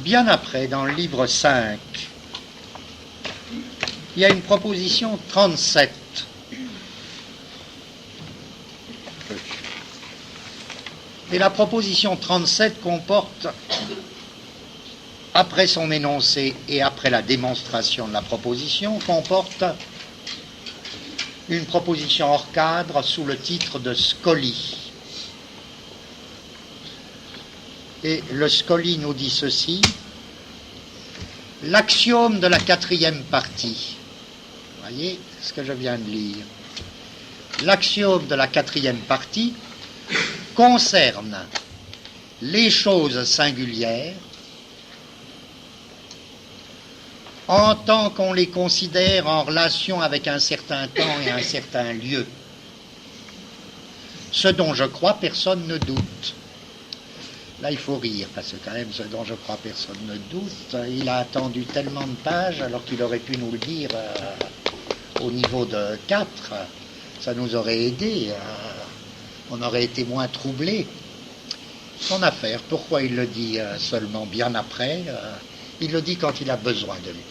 Bien après, dans le livre 5, il y a une proposition 37. Et la proposition 37 comporte, après son énoncé et après la démonstration de la proposition, comporte une proposition hors cadre sous le titre de Scoli. Et le Scoli nous dit ceci: l'axiome de la quatrième partie. Vous voyez ce que je viens de lire. L'axiome de la quatrième partie concerne les choses singulières en tant qu'on les considère en relation avec un certain temps et un certain lieu. Ce dont je crois, personne ne doute. Là, il faut rire, parce que quand même, ce dont je crois, personne ne doute. Il a attendu tellement de pages, alors qu'il aurait pu nous le dire au niveau de 4. Ça nous aurait aidé. On aurait été moins troublés. Son affaire, pourquoi il le dit seulement bien après? Il le dit quand il a besoin de le dire.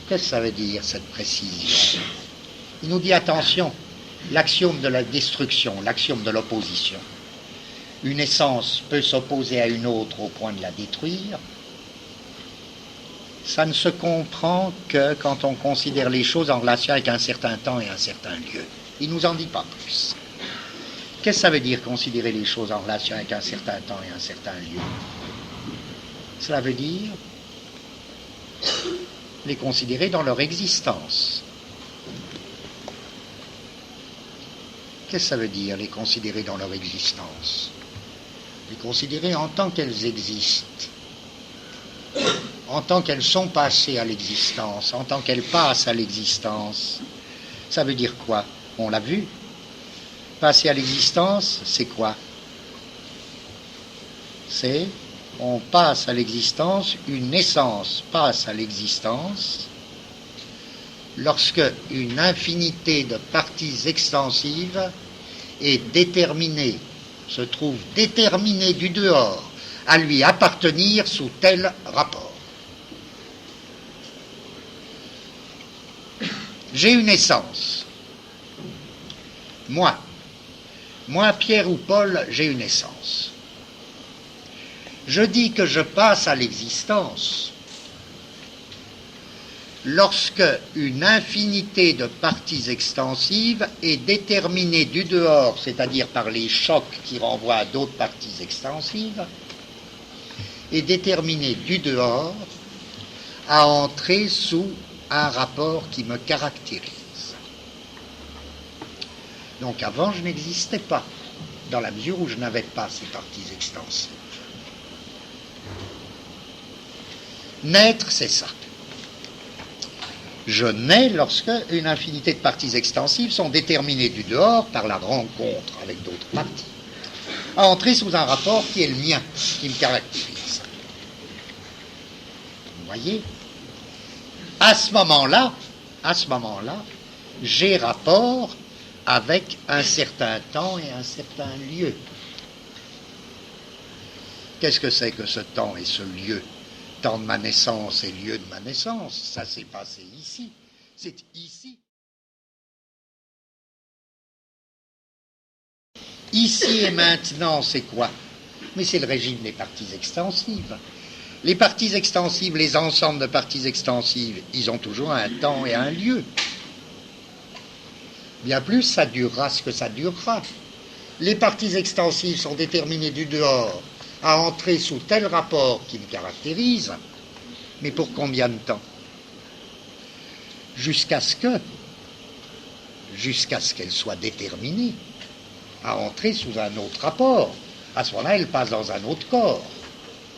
Qu'est-ce que ça veut dire, cette précision? Il nous dit, attention, l'axiome de la destruction, l'axiome de l'opposition. Une essence peut s'opposer à une autre au point de la détruire. Ça ne se comprend que quand on considère les choses en relation avec un certain temps et un certain lieu. Il ne nous en dit pas plus. Qu'est-ce que ça veut dire, considérer les choses en relation avec un certain temps et un certain lieu? Cela veut dire les considérer dans leur existence. Qu'est-ce que ça veut dire, les considérer dans leur existence? Les considérer en tant qu'elles existent, en tant qu'elles sont passées à l'existence, en tant qu'elles passent à l'existence. Ça veut dire quoi? On l'a vu. Passer à l'existence, c'est quoi? C'est, on passe à l'existence, une essence passe à l'existence lorsque une infinité de parties extensives est déterminée, se trouve déterminée du dehors à lui appartenir sous tel rapport. J'ai une essence. Moi, Pierre ou Paul, j'ai une essence. Je dis que je passe à l'existence lorsque une infinité de parties extensives est déterminée du dehors, c'est-à-dire par les chocs qui renvoient à d'autres parties extensives, est déterminée du dehors à entrer sous un rapport qui me caractérise. Donc avant, je n'existais pas, dans la mesure où je n'avais pas ces parties extensives. Naître, c'est ça. Je nais lorsque une infinité de parties extensives sont déterminées du dehors par la rencontre avec d'autres parties, à entrer sous un rapport qui est le mien, qui me caractérise. Vous voyez? À ce moment-là, j'ai rapport avec un certain temps et un certain lieu. Qu'est-ce que c'est que ce temps et ce lieu? Temps de ma naissance et lieu de ma naissance, ça s'est passé ici. C'est ici. Ici et maintenant, c'est quoi? Mais c'est le régime des parties extensives. Les parties extensives, les ensembles de parties extensives, ils ont toujours un temps et un lieu. Bien plus, ça durera ce que ça durera. Les parties extensives sont déterminées du dehors à entrer sous tel rapport qui me caractérise, mais pour combien de temps? Jusqu'à ce qu'elles soient déterminées à entrer sous un autre rapport. À ce moment-là, elles passent dans un autre corps.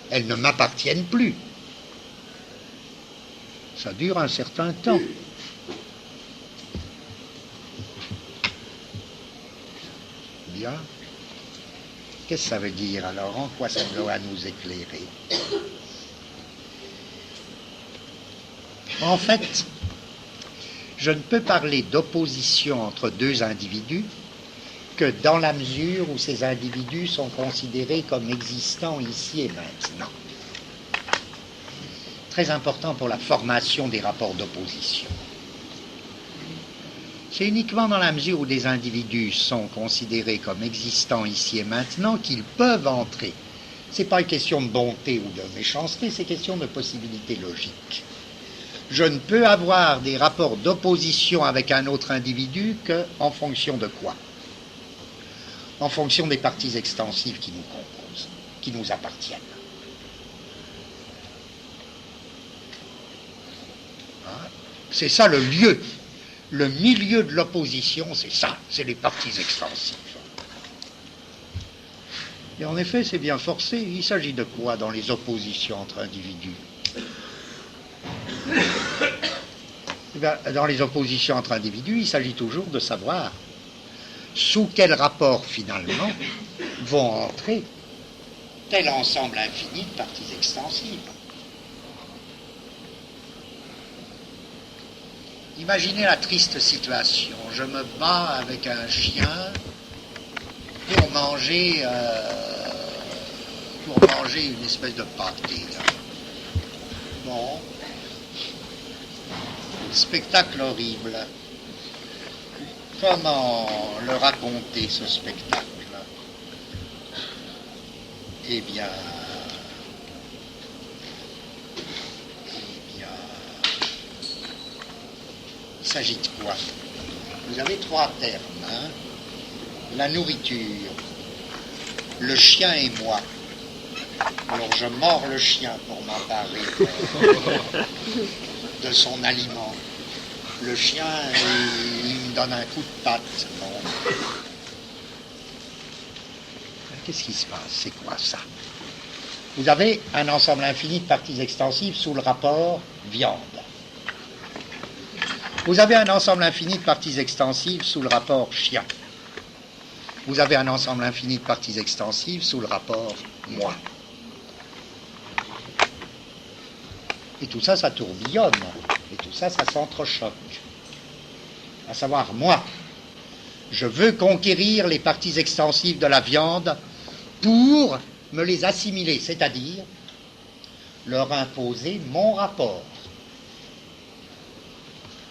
Elles ne m'appartiennent plus. Ça dure un certain temps. Bien. Qu'est-ce que ça veut dire alors? En quoi ça doit nous éclairer? En fait, je ne peux parler d'opposition entre deux individus que dans la mesure où ces individus sont considérés comme existants ici et maintenant. Très important pour la formation des rapports d'opposition. C'est uniquement dans la mesure où des individus sont considérés comme existants ici et maintenant qu'ils peuvent entrer. Ce n'est pas une question de bonté ou de méchanceté, c'est une question de possibilité logique. Je ne peux avoir des rapports d'opposition avec un autre individu qu'en fonction de quoi? En fonction des parties extensives qui nous composent, qui nous appartiennent. C'est ça le lieu. Le milieu de l'opposition, c'est ça, c'est les parties extensives. Et en effet, c'est bien forcé. Il s'agit de quoi dans les oppositions entre individus? Dans les oppositions entre individus, il s'agit toujours de savoir sous quel rapport, finalement, vont entrer tel ensemble infini de parties extensives. Imaginez la triste situation. Je me bats avec un chien pour manger une espèce de pâté. Bon. Spectacle horrible. Comment le raconter, ce spectacle? Eh bien, il s'agit de quoi? Vous avez trois termes, hein? La nourriture, le chien et moi. Alors je mords le chien pour m'emparer de son aliment. Le chien, il me donne un coup de patte. Bon. Qu'est-ce qui se passe? C'est quoi ça? Vous avez un ensemble infini de parties extensives sous le rapport viande. Vous avez un ensemble infini de parties extensives sous le rapport chien. Vous avez un ensemble infini de parties extensives sous le rapport moi. Et tout ça, ça tourbillonne. Et tout ça, ça s'entrechoque. À savoir, moi, je veux conquérir les parties extensives de la viande pour me les assimiler, c'est-à-dire leur imposer mon rapport.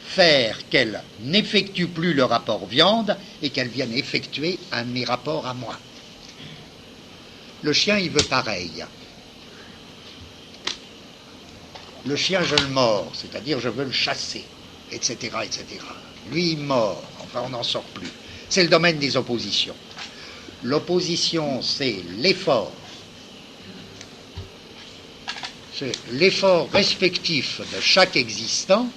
Faire qu'elles n'effectuent plus le rapport viande et qu'elles viennent effectuer un de mes rapports à moi. Le chien, il veut pareil. Le chien, je le mords, c'est-à-dire je veux le chasser, etc., etc. Lui, il mord, enfin on n'en sort plus. C'est le domaine des oppositions. L'opposition, c'est l'effort. C'est l'effort respectif de chaque existant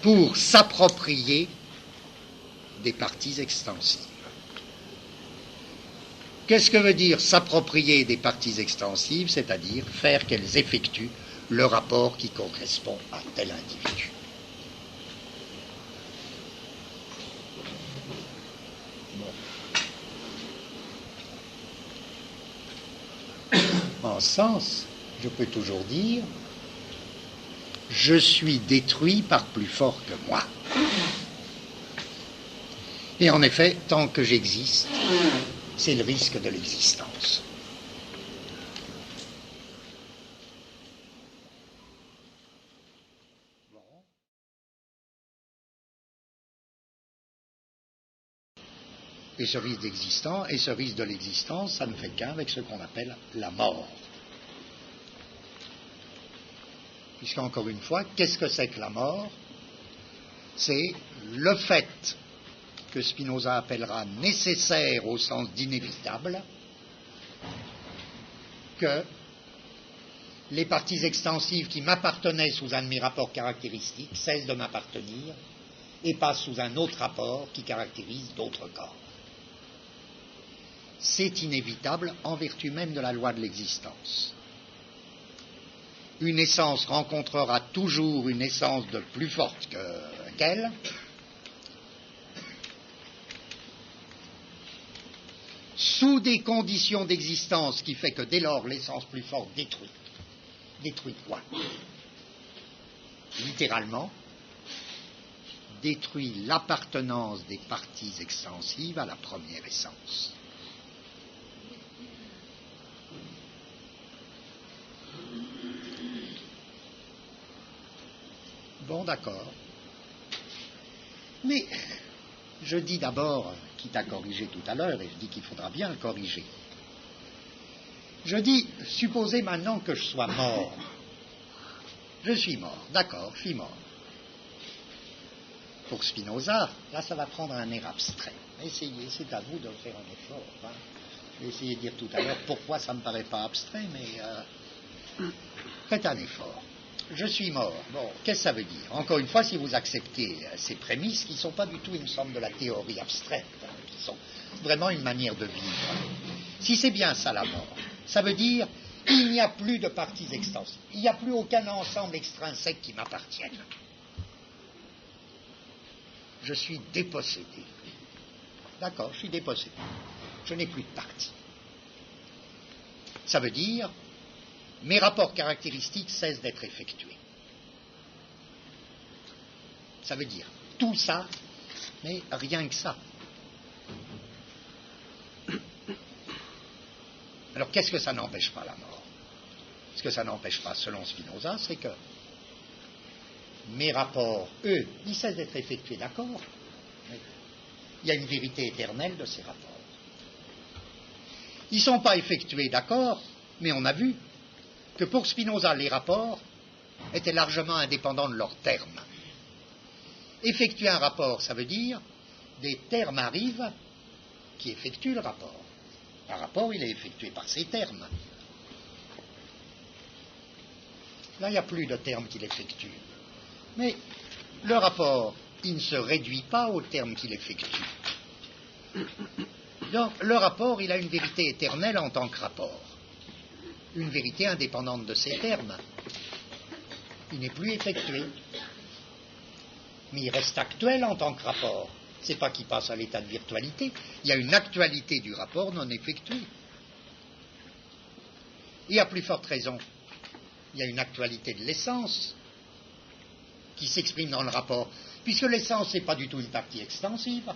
pour s'approprier des parties extensives. Qu'est-ce que veut dire s'approprier des parties extensives? C'est-à-dire faire qu'elles effectuent le rapport qui correspond à tel individu. Bon. En ce sens, je peux toujours dire je suis détruit par plus fort que moi. Et en effet, tant que j'existe, c'est le risque de l'existence. Et ce risque d'existence, et ce risque de l'existence, ça ne fait qu'un avec ce qu'on appelle la mort. Puisqu'encore une fois, qu'est-ce que c'est que la mort? C'est le fait que Spinoza appellera nécessaire au sens d'inévitable, que les parties extensives qui m'appartenaient sous un de mes rapports caractéristiques cessent de m'appartenir et passent sous un autre rapport qui caractérise d'autres corps. C'est inévitable en vertu même de la loi de l'existence. Une essence rencontrera toujours une essence de plus forte qu'elle, sous des conditions d'existence qui fait que dès lors l'essence plus forte détruit. Détruit quoi? Littéralement, détruit l'appartenance des parties extensives à la première essence. Bon, d'accord. Mais je dis d'abord, quitte à corriger tout à l'heure, et je dis qu'il faudra bien le corriger. Je dis, supposez maintenant que je sois mort. Je suis mort, d'accord, je suis mort. Pour Spinoza, là ça va prendre un air abstrait. Essayez, c'est à vous de faire un effort. Hein. Je vais essayer de dire tout à l'heure pourquoi ça ne me paraît pas abstrait, mais faites un effort. Je suis mort. Bon, qu'est-ce que ça veut dire? Encore une fois, si vous acceptez ces prémices, qui ne sont pas du tout, il me semble, de la théorie abstraite, hein, qui sont vraiment une manière de vivre. Si c'est bien ça la mort, ça veut dire qu'il n'y a plus de parties extensives. Il n'y a plus aucun ensemble extrinsèque qui m'appartienne. Je suis dépossédé. D'accord, je suis dépossédé. Je n'ai plus de parties. Ça veut dire mes rapports caractéristiques cessent d'être effectués. Ça veut dire tout ça, mais rien que ça. Alors qu'est-ce que ça n'empêche pas la mort? Ce que ça n'empêche pas, selon Spinoza, c'est que mes rapports, eux, ils cessent d'être effectués, d'accord? Mais il y a une vérité éternelle de ces rapports. Ils ne sont pas effectués, d'accord, mais on a vu que pour Spinoza, les rapports étaient largement indépendants de leurs termes. Effectuer un rapport, ça veut dire des termes arrivent qui effectuent le rapport. Un rapport, il est effectué par ses termes. Là, il n'y a plus de termes qui l'effectuent. Mais le rapport, il ne se réduit pas aux termes qu'il effectue. Donc, le rapport, il a une vérité éternelle en tant que rapport. Une vérité indépendante de ses termes. Il n'est plus effectué. Mais il reste actuel en tant que rapport. Ce n'est pas qu'il passe à l'état de virtualité. Il y a une actualité du rapport non effectuée. Et à plus forte raison, il y a une actualité de l'essence qui s'exprime dans le rapport. Puisque l'essence, ce n'est pas du tout une partie extensive,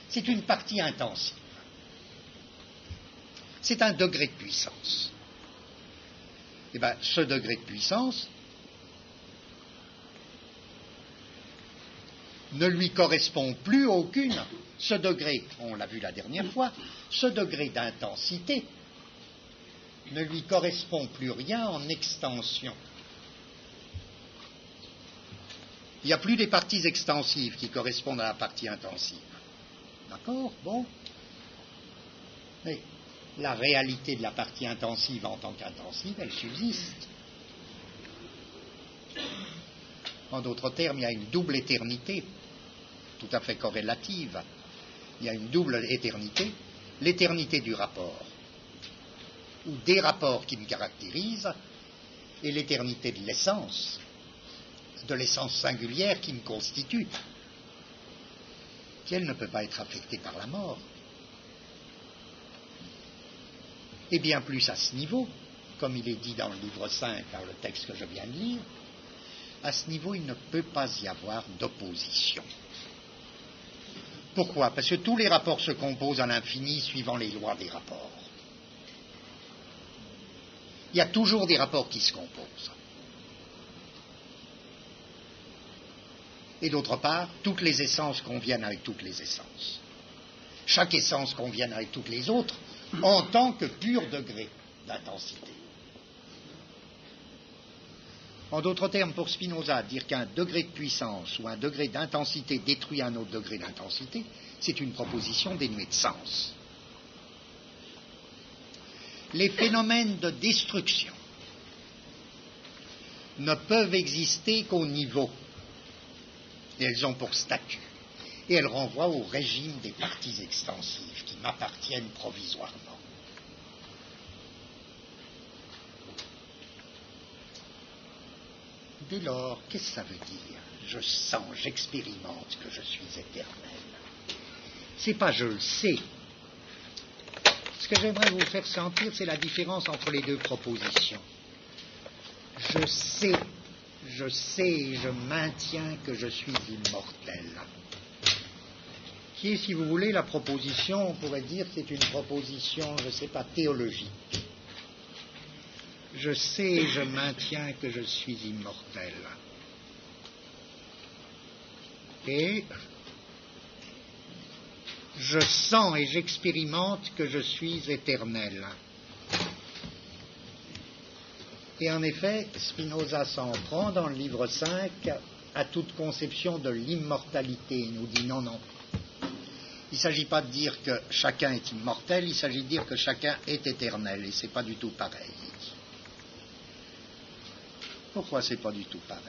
c'est une partie intensive. C'est un degré de puissance. Et bien, ce degré de puissance ne lui correspond plus aucune. Ce degré, on l'a vu la dernière fois, ce degré d'intensité ne lui correspond plus rien en extension. Il n'y a plus des parties extensives qui correspondent à la partie intensive. D'accord? Bon. Mais la réalité de la partie intensive en tant qu'intensive, elle subsiste. En d'autres termes, il y a une double éternité, tout à fait corrélative. Il y a une double éternité, l'éternité du rapport, ou des rapports qui me caractérisent, et l'éternité de l'essence singulière qui me constitue, qui elle ne peut pas être affectée par la mort. Et bien plus à ce niveau, comme il est dit dans le livre 5, par le texte que je viens de lire, à ce niveau, il ne peut pas y avoir d'opposition. Pourquoi? Parce que tous les rapports se composent à l'infini suivant les lois des rapports. Il y a toujours des rapports qui se composent. Et d'autre part, toutes les essences conviennent avec toutes les essences. Chaque essence convient avec toutes les autres en tant que pur degré d'intensité. En d'autres termes, pour Spinoza, dire qu'un degré de puissance ou un degré d'intensité détruit un autre degré d'intensité, c'est une proposition dénuée de sens. Les phénomènes de destruction ne peuvent exister qu'au niveau, et elles ont pour statut, et elles renvoient au régime des parties extensives qui m'appartiennent provisoirement. Dès lors, qu'est-ce que ça veut dire? Je sens, j'expérimente que je suis éternel. C'est pas je le sais. Ce que j'aimerais vous faire sentir, c'est la différence entre les deux propositions. Je sais, je sais et je maintiens que je suis immortel. Qui est, si vous voulez, la proposition, on pourrait dire que c'est une proposition, je ne sais pas, théologique. Je sais et je maintiens que je suis immortel. Et je sens et j'expérimente que je suis éternel. Et en effet, Spinoza s'en prend dans le livre 5 à toute conception de l'immortalité. Il nous dit non. Il ne s'agit pas de dire que chacun est immortel, il s'agit de dire que chacun est éternel, et ce n'est pas du tout pareil. Pourquoi ce n'est pas du tout pareil?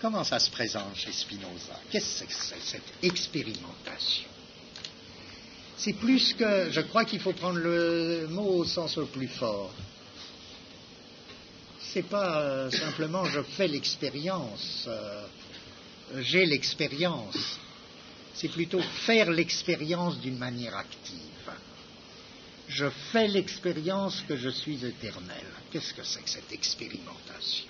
Comment ça se présente chez Spinoza? Qu'est-ce que c'est cette expérimentation? C'est plus que, je crois qu'il faut prendre le mot au sens le plus fort. C'est pas simplement je fais l'expérience, j'ai l'expérience. C'est plutôt faire l'expérience d'une manière active. Je fais l'expérience que je suis éternel. Qu'est-ce que c'est que cette expérimentation?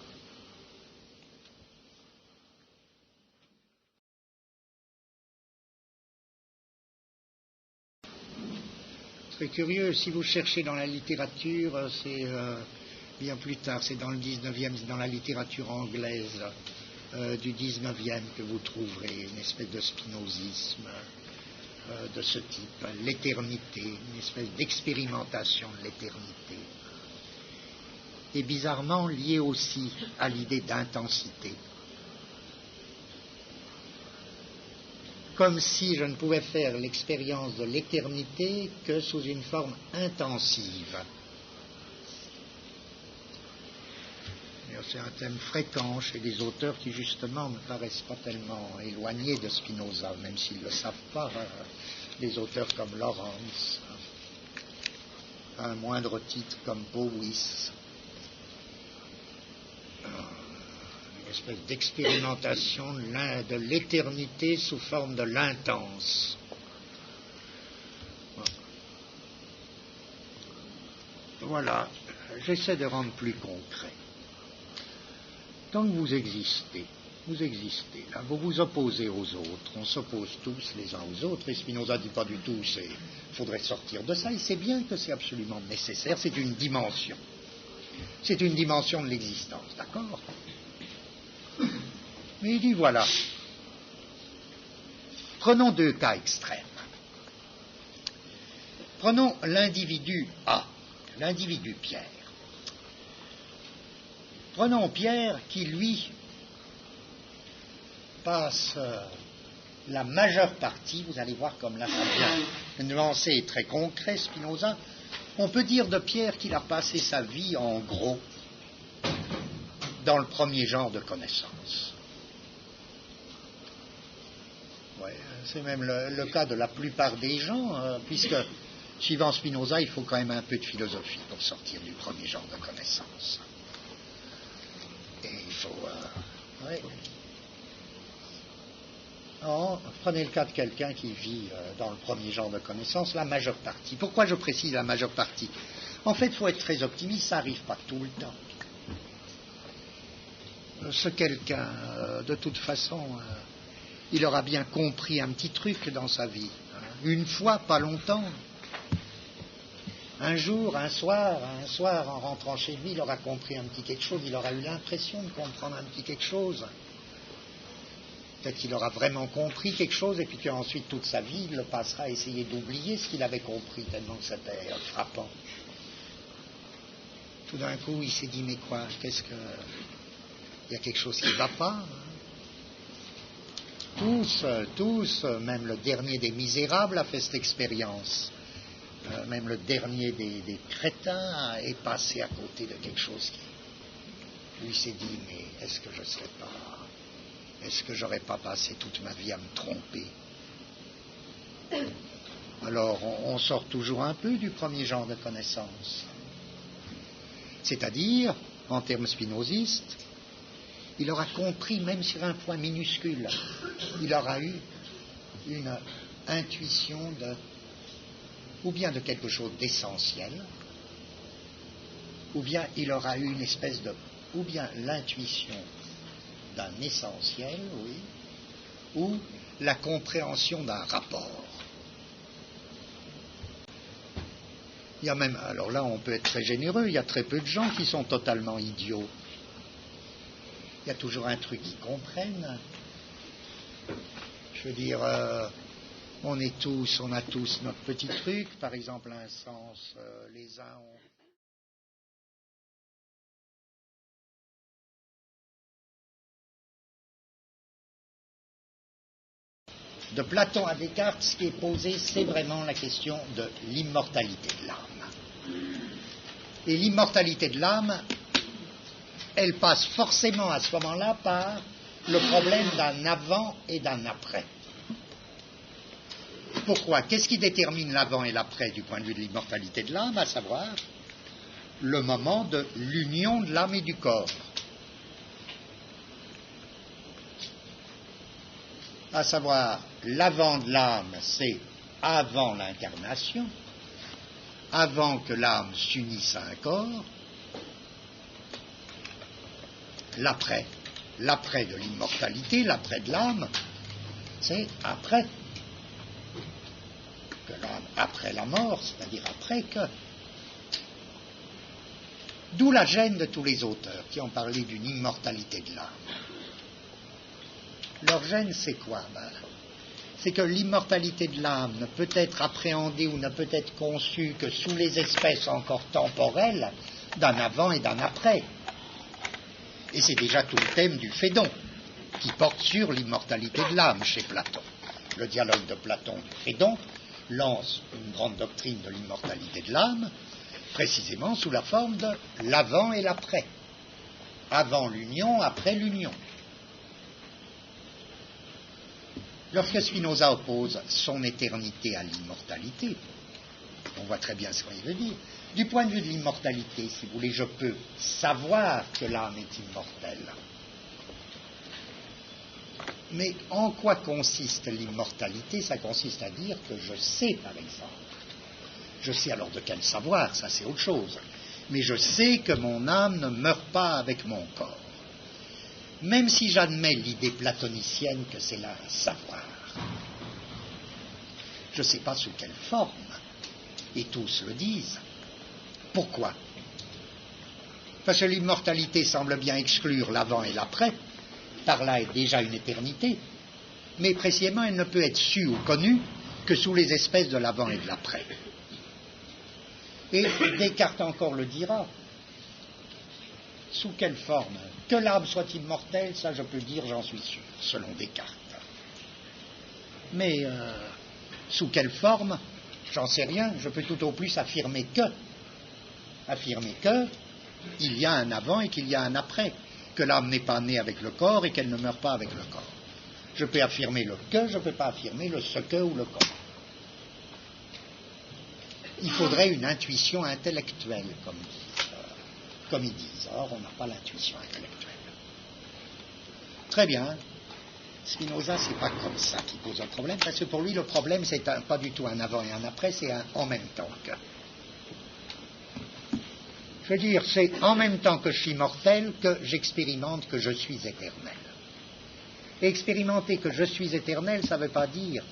Très curieux, si vous cherchez dans la littérature, c'est bien plus tard, c'est dans le 19e, c'est dans la littérature anglaise du 19e que vous trouverez une espèce de spinozisme de ce type, l'éternité, une espèce d'expérimentation de l'éternité. Et bizarrement lié aussi à l'idée d'intensité. Comme si je ne pouvais faire l'expérience de l'éternité que sous une forme intensive. C'est un thème fréquent chez des auteurs qui, justement, ne paraissent pas tellement éloignés de Spinoza, même s'ils ne le savent pas. Des auteurs comme Lawrence, un moindre titre comme Powys. Une espèce d'expérimentation de l'éternité sous forme de l'intense. Voilà, j'essaie de rendre plus concret. Tant que vous existez, là, vous vous opposez aux autres, on s'oppose tous les uns aux autres, et Spinoza dit pas du tout, il faudrait sortir de ça, il sait bien que c'est absolument nécessaire, c'est une dimension de l'existence, d'accord? Mais il dit voilà, prenons deux cas extrêmes. Prenons l'individu A, l'individu Pierre. Prenons Pierre qui, lui, passe la majeure partie, vous allez voir comme là ça vient nuancé et très concret, Spinoza, on peut dire de Pierre qu'il a passé sa vie en gros dans le premier genre de connaissance. Ouais, c'est même le cas de la plupart des gens, puisque, suivant Spinoza, il faut quand même un peu de philosophie pour sortir du premier genre de connaissance. Et il faut... ouais. Alors, prenez le cas de quelqu'un qui vit dans le premier genre de connaissance, la majeure partie. Pourquoi je précise la majeure partie? En fait, il faut être très optimiste, ça n'arrive pas tout le temps. Ce quelqu'un, de toute façon, il aura bien compris un petit truc dans sa vie. Une fois, pas longtemps. Un jour, un soir, en rentrant chez lui, il aura compris un petit quelque chose, il aura eu l'impression de comprendre un petit quelque chose. Peut-être qu'il aura vraiment compris quelque chose, et puis qu'ensuite, toute sa vie, il le passera à essayer d'oublier ce qu'il avait compris, tellement que c'était frappant. Tout d'un coup, il s'est dit, mais quoi, qu'est-ce que... Il y a quelque chose qui ne va pas. Tous, même le dernier des misérables a fait cette expérience. Même le dernier des crétins est passé à côté de quelque chose qui lui s'est dit, mais est-ce que je serais pas... Est-ce que j'aurais pas passé toute ma vie à me tromper? Alors, on sort toujours un peu du premier genre de connaissance. C'est-à-dire, en termes spinozistes, il aura compris, même sur un point minuscule, il aura eu une intuition ou bien de quelque chose d'essentiel, ou bien il aura eu une espèce de ou bien l'intuition d'un essentiel, oui, ou la compréhension d'un rapport. Il y a même, alors là on peut être très généreux, il y a très peu de gens qui sont totalement idiots. Il y a toujours un truc qu'ils comprennent. Je veux dire, on a tous notre petit truc, par exemple un sens, les uns ont... De Platon à Descartes, ce qui est posé, c'est vraiment la question de l'immortalité de l'âme. Et l'immortalité de l'âme, elle passe forcément à ce moment-là par le problème d'un avant et d'un après. Pourquoi? Qu'est-ce qui détermine l'avant et l'après du point de vue de l'immortalité de l'âme? À savoir, le moment de l'union de l'âme et du corps. À savoir, l'avant de l'âme, c'est avant l'incarnation, avant que l'âme s'unisse à un corps. L'après de l'immortalité, l'après de l'âme, c'est après que l'âme, après la mort, c'est-à-dire après que. D'où la gêne de tous les auteurs qui ont parlé d'une immortalité de l'âme. Leur gêne, c'est quoi? C'est que l'immortalité de l'âme ne peut être appréhendée ou ne peut être conçue que sous les espèces encore temporelles d'un avant et d'un après. Et c'est déjà tout le thème du Phédon, qui porte sur l'immortalité de l'âme chez Platon. Le dialogue de Platon du Phédon lance une grande doctrine de l'immortalité de l'âme, précisément sous la forme de l'avant et l'après. Avant l'union, après l'union. Lorsque Spinoza oppose son éternité à l'immortalité, on voit très bien ce qu'il veut dire. Du point de vue de l'immortalité, si vous voulez, je peux savoir que l'âme est immortelle. Mais en quoi consiste l'immortalité? Ça consiste à dire que je sais, par exemple. Je sais alors de quel savoir, ça c'est autre chose. Mais je sais que mon âme ne meurt pas avec mon corps. Même si j'admets l'idée platonicienne que c'est là un savoir, je ne sais pas sous quelle forme, et tous le disent. Pourquoi? Parce que l'immortalité semble bien exclure l'avant et l'après, par là est déjà une éternité, mais précisément elle ne peut être sue ou connue que sous les espèces de l'avant et de l'après. Et Descartes encore le dira. Sous quelle forme? Que l'âme soit immortelle, ça je peux dire, j'en suis sûr, selon Descartes. Mais sous quelle forme? J'en sais rien, je peux tout au plus affirmer que il y a un avant et qu'il y a un après, que l'âme n'est pas née avec le corps et qu'elle ne meurt pas avec le corps. Je peux affirmer le que, je ne peux pas affirmer le ce que ou le comment. Il faudrait une intuition intellectuelle, comme ils disent. Or, on n'a pas l'intuition intellectuelle. Très bien. Spinoza, c'est pas comme ça qui pose un problème, parce que pour lui, le problème, c'est pas du tout un avant et un après, c'est un en même temps que. Je veux dire, c'est en même temps que je suis mortel que j'expérimente que je suis éternel. Et expérimenter que je suis éternel, ça ne veut pas dire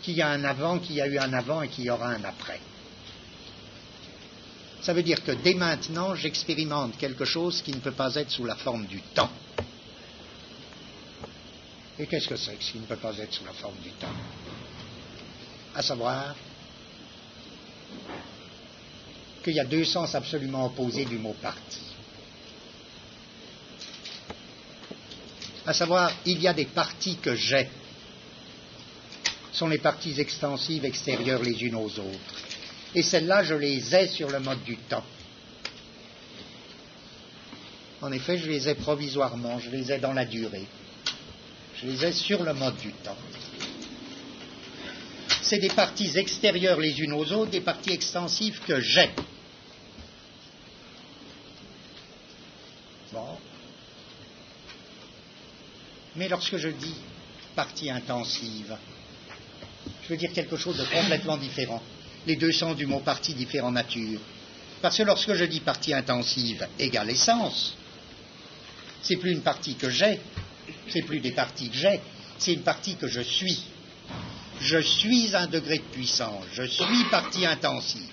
qu'il y a un avant, qu'il y a eu un avant et qu'il y aura un après. Ça veut dire que dès maintenant, j'expérimente quelque chose qui ne peut pas être sous la forme du temps. Et qu'est-ce que c'est que ce qui ne peut pas être sous la forme du temps? À savoir qu'il y a deux sens absolument opposés du mot partie. À savoir, il y a des parties que j'ai. Ce sont les parties extensives extérieures les unes aux autres. Et celles-là, je les ai sur le mode du temps. En effet, je les ai provisoirement, je les ai dans la durée. Je les ai sur le mode du temps. C'est des parties extérieures les unes aux autres, des parties extensives que j'ai. Bon. Mais lorsque je dis partie intensive, je veux dire quelque chose de complètement différent. Les deux sens du mot partie diffèrent en nature. Parce que lorsque je dis partie intensive égale essence, c'est plus une partie que j'ai, c'est plus des parties que j'ai, c'est une partie que je suis. Je suis un degré de puissance, je suis partie intensive.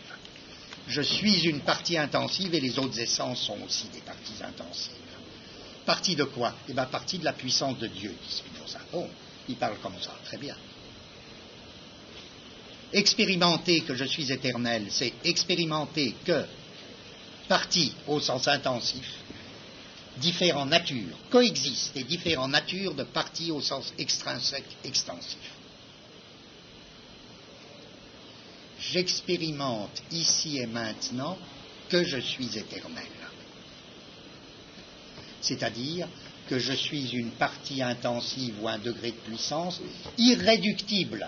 Je suis une partie intensive et les autres essences sont aussi des parties intensives. Partie de quoi? Eh bien, partie de la puissance de Dieu, dit Spinoza. Bon, il parle comme ça, très bien. Expérimenter que je suis éternel, c'est expérimenter que parties au sens intensif, différentes natures, coexistent et différentes natures de parties au sens extrinsèque, extensif. J'expérimente ici et maintenant que je suis éternel. C'est-à-dire que je suis une partie intensive ou un degré de puissance irréductible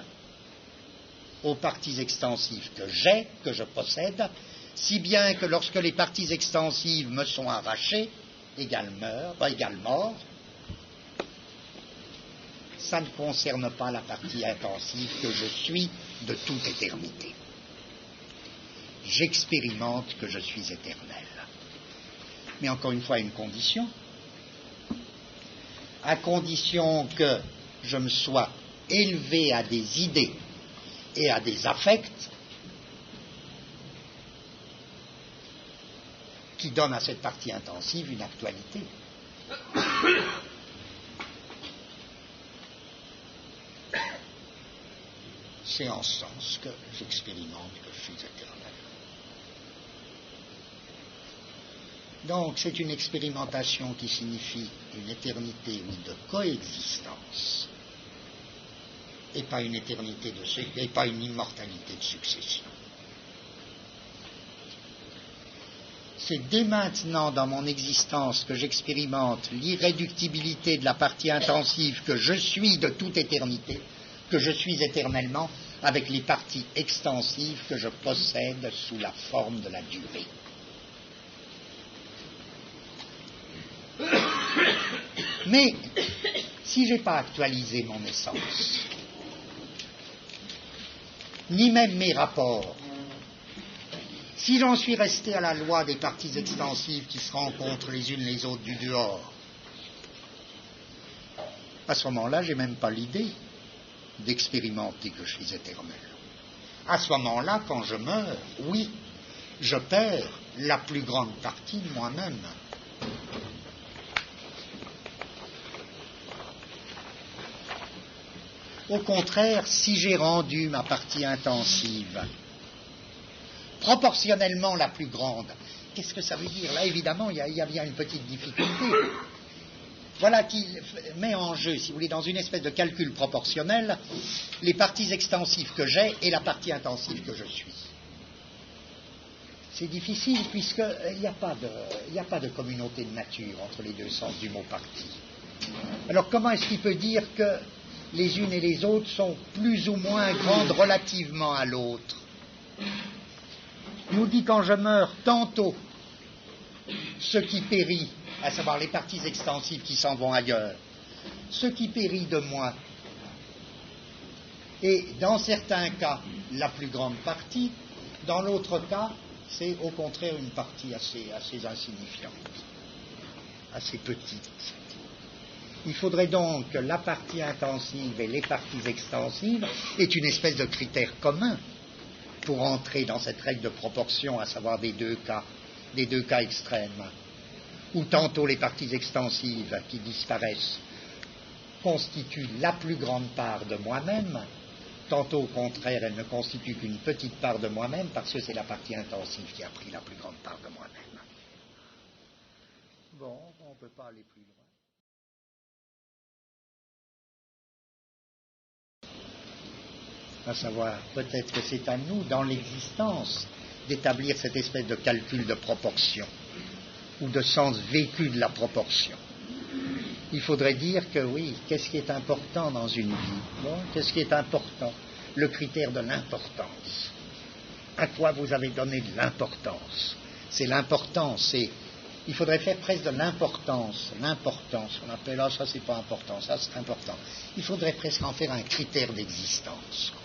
aux parties extensives que j'ai, que je possède, si bien que lorsque les parties extensives me sont arrachées, égale mort, ça ne concerne pas la partie intensive que je suis de toute éternité. J'expérimente que je suis éternel. Mais encore une fois, à une condition. À condition que je me sois élevé à des idées et à des affects qui donnent à cette partie intensive une actualité. C'est en ce sens que j'expérimente que je suis éternel. Donc c'est une expérimentation qui signifie une éternité de coexistence et pas une éternité et pas une immortalité de succession. C'est dès maintenant dans mon existence que j'expérimente l'irréductibilité de la partie intensive que je suis de toute éternité, que je suis éternellement, avec les parties extensives que je possède sous la forme de la durée. Mais si je n'ai pas actualisé mon essence, ni même mes rapports, si j'en suis resté à la loi des parties extensives qui se rencontrent les unes les autres du dehors, à ce moment-là, je n'ai même pas l'idée d'expérimenter que je suis éternel. À ce moment-là, quand je meurs, oui, je perds la plus grande partie de moi-même. Au contraire, si j'ai rendu ma partie intensive proportionnellement la plus grande, qu'est-ce que ça veut dire? Là, évidemment, il y a bien une petite difficulté. Voilà qui met en jeu, si vous voulez, dans une espèce de calcul proportionnel, les parties extensives que j'ai et la partie intensive que je suis. C'est difficile puisqu'il n'y a pas de communauté de nature entre les deux sens du mot partie. Alors comment est-ce qu'il peut dire que les unes et les autres sont plus ou moins grandes relativement à l'autre? Il nous dit quand je meurs, tantôt ce qui périt, à savoir les parties extensives qui s'en vont ailleurs, ce qui périt de moi, et dans certains cas la plus grande partie, dans l'autre cas c'est au contraire une partie assez insignifiante, assez petite. Il faudrait donc que la partie intensive et les parties extensives aient une espèce de critère commun pour entrer dans cette règle de proportion, à savoir des deux cas extrêmes, où tantôt les parties extensives qui disparaissent constituent la plus grande part de moi-même, tantôt au contraire elles ne constituent qu'une petite part de moi-même parce que c'est la partie intensive qui a pris la plus grande part de moi-même. Bon, on ne peut pas aller plus loin. À savoir, peut-être que c'est à nous, dans l'existence, d'établir cette espèce de calcul de proportion, ou de sens vécu de la proportion. Il faudrait dire que oui, qu'est-ce qui est important dans une vie? Bon, qu'est-ce qui est important? Le critère de l'importance. À quoi vous avez donné de l'importance? C'est l'importance, il faudrait faire presque de l'importance, on appelle, ça c'est pas important, ça c'est important. Il faudrait presque en faire un critère d'existence, quoi.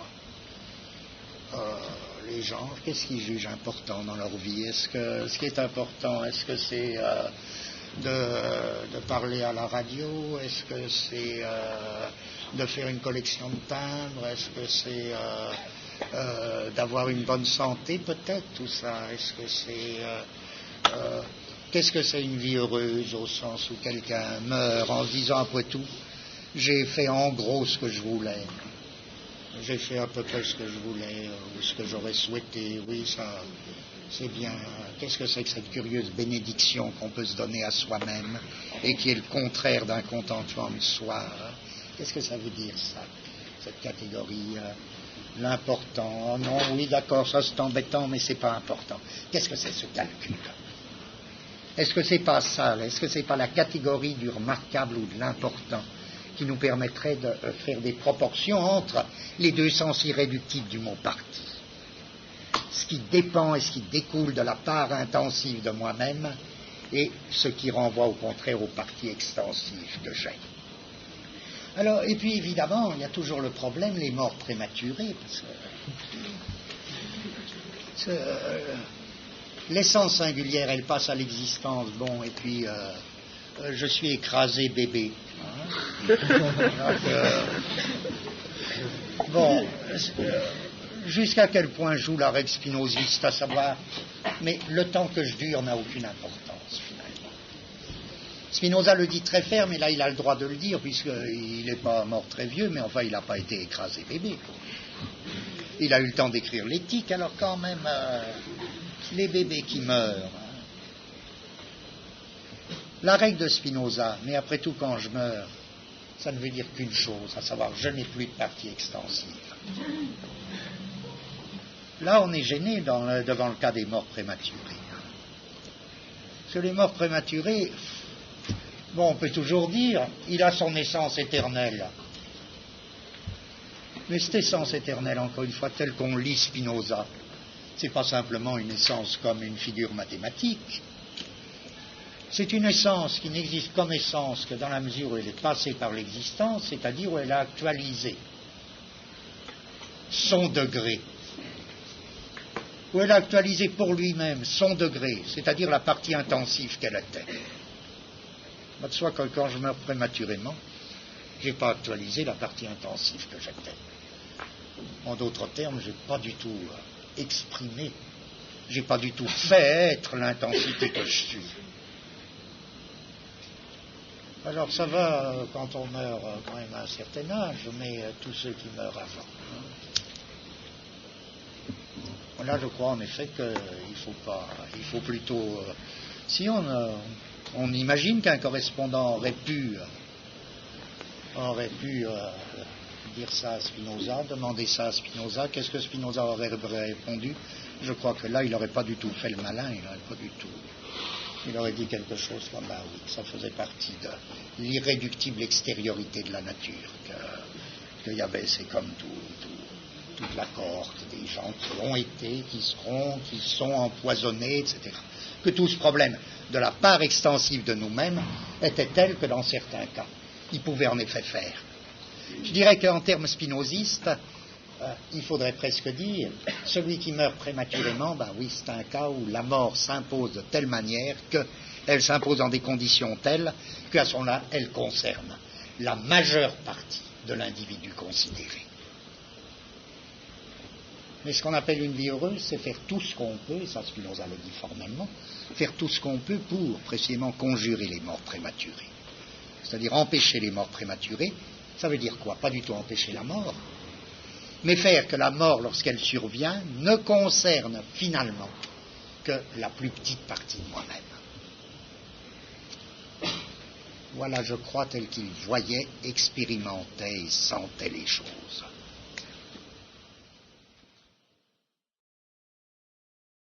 les gens, qu'est-ce qu'ils jugent important dans leur vie? Est-ce que ce qui est important, est-ce que c'est de parler à la radio? Est-ce que c'est de faire une collection de timbres? Est-ce que c'est d'avoir une bonne santé, peut-être, tout ça? Est-ce que c'est... qu'est-ce que c'est une vie heureuse, au sens où quelqu'un meurt en se disant, après tout, j'ai fait en gros ce que je voulais. J'ai fait à peu près ce que je voulais, ou ce que j'aurais souhaité. Oui, ça, c'est bien. Qu'est-ce que c'est que cette curieuse bénédiction qu'on peut se donner à soi-même et qui est le contraire d'un contentement de soi? Qu'est-ce que ça veut dire, ça, cette catégorie? L'important. Oh non, oui, d'accord, ça c'est embêtant, mais c'est pas important. Qu'est-ce que c'est ce calcul? Est-ce que c'est pas ça? Est-ce que c'est pas la catégorie du remarquable ou de l'important qui nous permettrait de faire des proportions entre les deux sens irréductibles du mot parti? Ce qui dépend et ce qui découle de la part intensive de moi-même et ce qui renvoie au contraire au parti extensif que j'ai. Alors, et puis évidemment, il y a toujours le problème, les morts prématurées, parce que l'essence singulière, elle passe à l'existence, bon, et puis je suis écrasé bébé. Hein. Bon, jusqu'à quel point joue la règle spinoziste, à savoir, mais le temps que je dure n'a aucune importance, finalement. Spinoza le dit très ferme, et là il a le droit de le dire, puisqu'il n'est pas mort très vieux, mais enfin il n'a pas été écrasé bébé. Il a eu le temps d'écrire l'éthique, alors quand même, les bébés qui meurent. La règle de Spinoza, mais après tout quand je meurs, ça ne veut dire qu'une chose, à savoir je n'ai plus de partie extensive. Là on est gêné devant le cas des morts prématurés. Parce que les morts prématurés, bon, on peut toujours dire, il a son essence éternelle. Mais cette essence éternelle, encore une fois, telle qu'on lit Spinoza, c'est pas simplement une essence comme une figure mathématique. C'est une essence qui n'existe comme essence que dans la mesure où elle est passée par l'existence, c'est-à-dire où elle a actualisé son degré. Où elle a actualisé pour lui-même son degré, c'est-à-dire la partie intensive qu'elle était. De soi que quand je meurs prématurément, je n'ai pas actualisé la partie intensive que j'étais. En d'autres termes, je n'ai pas du tout exprimé, je n'ai pas du tout fait être l'intensité que je suis. Alors ça va quand on meurt quand même à un certain âge, mais tous ceux qui meurent avant. Là, je crois en effet qu'il faut plutôt... si on imagine qu'un correspondant aurait pu dire ça à Spinoza, demander ça à Spinoza, qu'est-ce que Spinoza aurait répondu? Je crois que là, il n'aurait pas du tout fait le malin, il aurait dit quelque chose comme, bah oui, ça faisait partie de l'irréductible extériorité de la nature, qu'il y avait, c'est comme toute la cohorte des gens qui ont été, qui seront, qui sont empoisonnés, etc. Que tout ce problème de la part extensive de nous-mêmes était tel que dans certains cas, il pouvait en effet faire. Je dirais qu'en termes spinozistes, il faudrait presque dire, celui qui meurt prématurément, ben oui, c'est un cas où la mort s'impose de telle manière qu'elle s'impose dans des conditions telles qu'à ce moment-là, elle concerne la majeure partie de l'individu considéré. Mais ce qu'on appelle une vie heureuse, c'est faire tout ce qu'on peut, et ça Spinoza le dit formellement, faire tout ce qu'on peut pour précisément conjurer les morts prématurées. C'est-à-dire empêcher les morts prématurées, ça veut dire quoi? Pas du tout empêcher la mort, mais faire que la mort, lorsqu'elle survient, ne concerne finalement que la plus petite partie de moi-même. Voilà, je crois, tel qu'il voyait, expérimentait et sentait les choses.